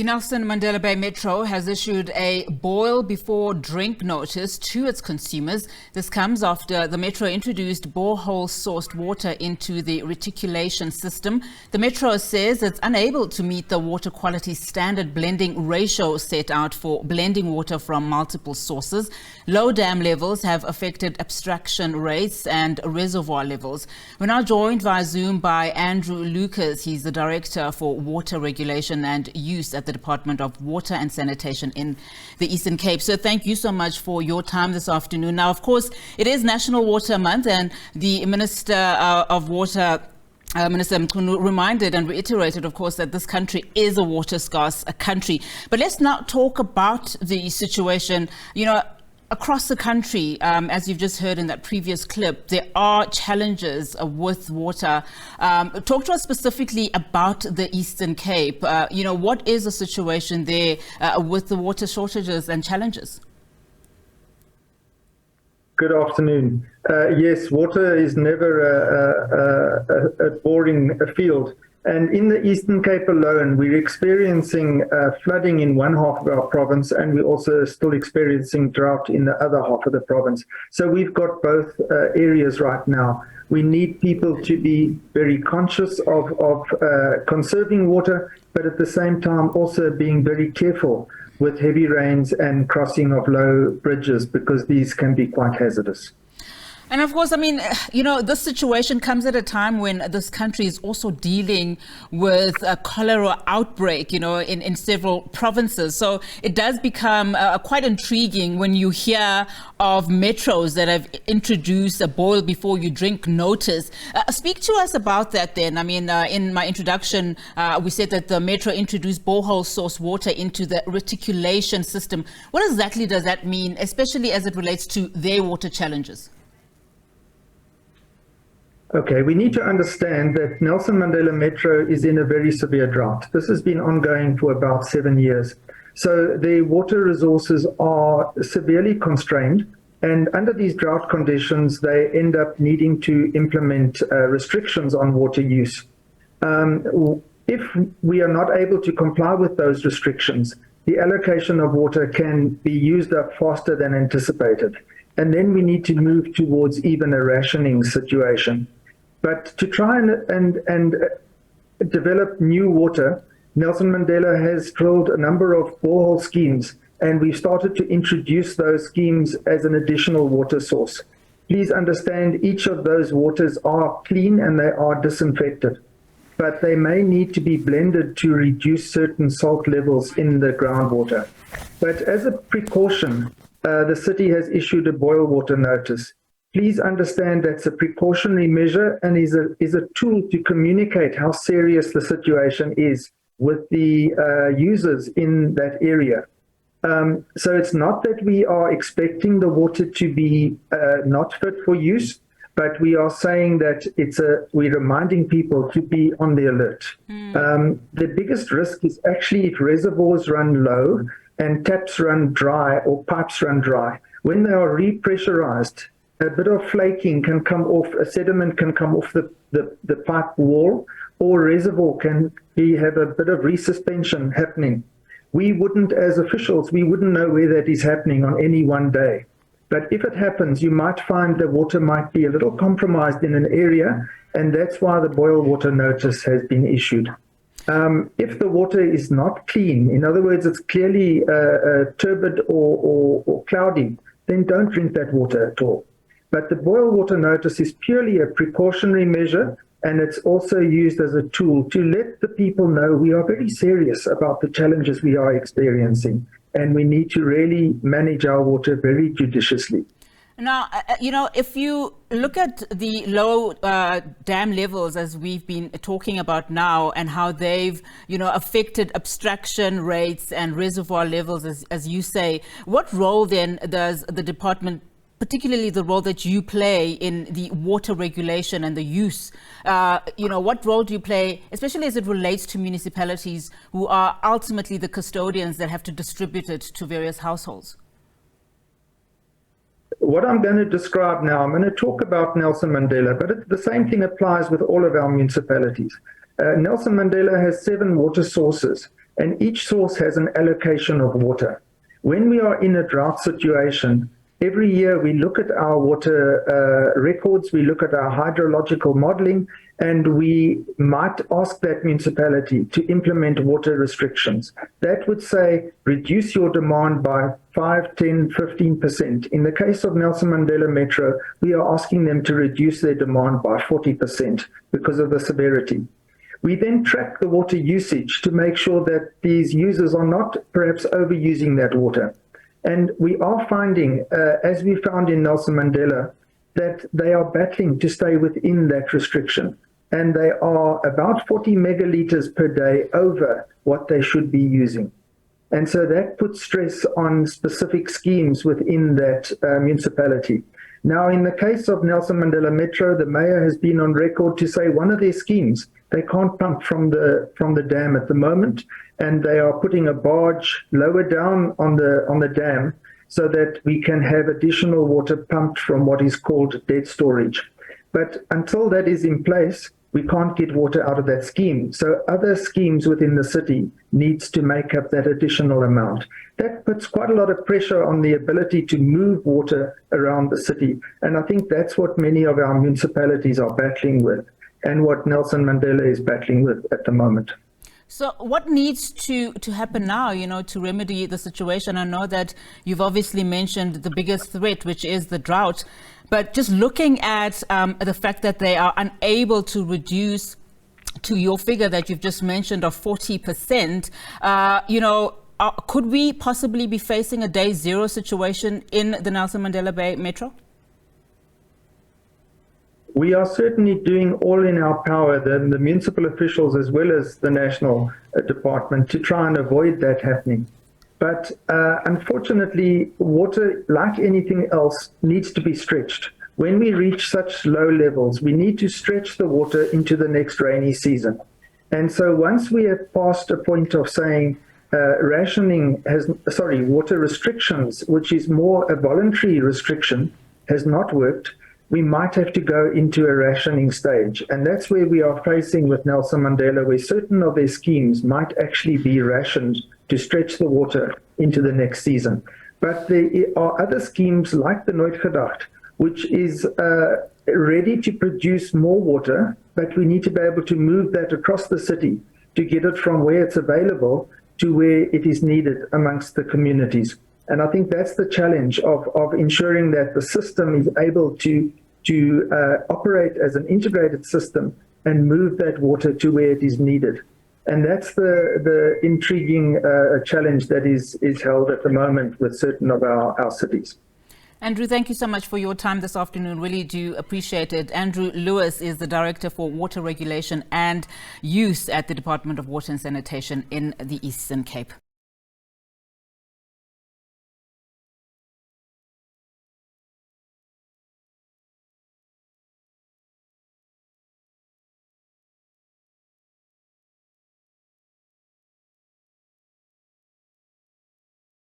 The Nelson Mandela Bay Metro has issued a boil before drink notice to its consumers. This comes after the Metro introduced borehole-sourced water into the reticulation system. The Metro says it's unable to meet the water quality standard blending ratio set out for blending water from multiple sources. Low dam levels have affected abstraction rates and reservoir levels. We're now joined via Zoom by Andrew Lucas. He's the Director for Water Regulation and Use at the Department of Water and Sanitation in the Eastern Cape. So thank you so much for your time this afternoon. Now, of course, it is National Water Month, and the Minister of Water, Minister Mchunu, reminded and reiterated, of course, that this country is a water scarce country. But let's now talk about the situation, across the country. As you've just heard in that previous clip, there are challenges with water. Talk to us specifically about the Eastern Cape. What is the situation there with the water shortages and challenges? Good afternoon. Yes, water is never a boring field. And in the Eastern Cape alone, we're experiencing flooding in one half of our province, and we're also still experiencing drought in the other half of the province. So we've got both areas right now. We need people to be very conscious of conserving water, but at the same time also being very careful with heavy rains and crossing of low bridges, because these can be quite hazardous. And of course, this situation comes at a time when this country is also dealing with a cholera outbreak, in several provinces. So it does become quite intriguing when you hear of metros that have introduced a boil before you drink notice. Speak to us about that then. In my introduction, we said that the Metro introduced borehole-sourced water into the reticulation system. What exactly does that mean, especially as it relates to their water challenges? Okay, we need to understand that Nelson Mandela Metro is in a very severe drought. This has been ongoing for about 7 years. So the water resources are severely constrained, and under these drought conditions, they end up needing to implement restrictions on water use. If we are not able to comply with those restrictions, the allocation of water can be used up faster than anticipated. And then we need to move towards even a rationing situation. But to try and develop new water, Nelson Mandela has drilled a number of borehole schemes, and we've started to introduce those schemes as an additional water source. Please understand, each of those waters are clean and they are disinfected, but they may need to be blended to reduce certain salt levels in the groundwater. But as a precaution, the city has issued a boil water notice. Please understand that's a precautionary measure and is a tool to communicate how serious the situation is with the users in that area. So it's not that we are expecting the water to be not fit for use, but we are saying that we're reminding people to be on the alert. The biggest risk is actually if reservoirs run low and taps run dry or pipes run dry. When they are repressurized, a bit of flaking can come off, a sediment can come off the pipe wall, or reservoir can have a bit of resuspension happening. We wouldn't, as officials, we wouldn't know where that is happening on any one day. But if it happens, you might find the water might be a little compromised in an area, and that's why the boil water notice has been issued. If the water is not clean, in other words, it's clearly turbid or cloudy, then don't drink that water at all. But the boil water notice is purely a precautionary measure, and it's also used as a tool to let the people know we are very serious about the challenges we are experiencing, and we need to really manage our water very judiciously. Now, if you look at the low dam levels, as we've been talking about now, and how they've, affected abstraction rates and reservoir levels, as you say, what role then does the department, particularly the role that you play in the water regulation and the use, what role do you play, especially as it relates to municipalities who are ultimately the custodians that have to distribute it to various households? What I'm going to describe now, I'm going to talk about Nelson Mandela, but the same thing applies with all of our municipalities. Nelson Mandela has 7 water sources, and each source has an allocation of water. When we are in a drought situation, every year we look at our water records, we look at our hydrological modeling, and we might ask that municipality to implement water restrictions. That would say reduce your demand by 5, 10, 15%. In the case of Nelson Mandela Metro, we are asking them to reduce their demand by 40% because of the severity. We then track the water usage to make sure that these users are not perhaps overusing that water. And we are finding, as we found in Nelson Mandela, that they are battling to stay within that restriction. And they are about 40 megaliters per day over what they should be using. And so that puts stress on specific schemes within that municipality. Now, in the case of Nelson Mandela Metro, the mayor has been on record to say one of their schemes, they can't pump from the dam at the moment, and they are putting a barge lower down on the dam so that we can have additional water pumped from what is called dead storage. But until that is in place, we can't get water out of that scheme. So other schemes within the city needs to make up that additional amount. That puts quite a lot of pressure on the ability to move water around the city. And I think that's what many of our municipalities are battling with, and what Nelson Mandela is battling with at the moment. So what needs to happen now, to remedy the situation? I know that you've obviously mentioned the biggest threat, which is the drought, but just looking at the fact that they are unable to reduce to your figure that you've just mentioned of 40%, could we possibly be facing a day zero situation in the Nelson Mandela Bay Metro? We are certainly doing all in our power, the municipal officials as well as the national department, to try and avoid that happening. But unfortunately, water, like anything else, needs to be stretched. When we reach such low levels, we need to stretch the water into the next rainy season. And so once we have passed a point of saying water restrictions, which is more a voluntary restriction, has not worked, we might have to go into a rationing stage. And that's where we are facing with Nelson Mandela, where certain of their schemes might actually be rationed to stretch the water into the next season. But there are other schemes like the Nooit Gedacht, which is ready to produce more water, but we need to be able to move that across the city to get it from where it's available to where it is needed amongst the communities. And I think that's the challenge of ensuring that the system is able to operate as an integrated system and move that water to where it is needed. And that's the intriguing challenge that is held at the moment with certain of our cities. Andrew, thank you so much for your time this afternoon. Really do appreciate it. Andrew Lewis is the Director for Water Regulation and Use at the Department of Water and Sanitation in the Eastern Cape.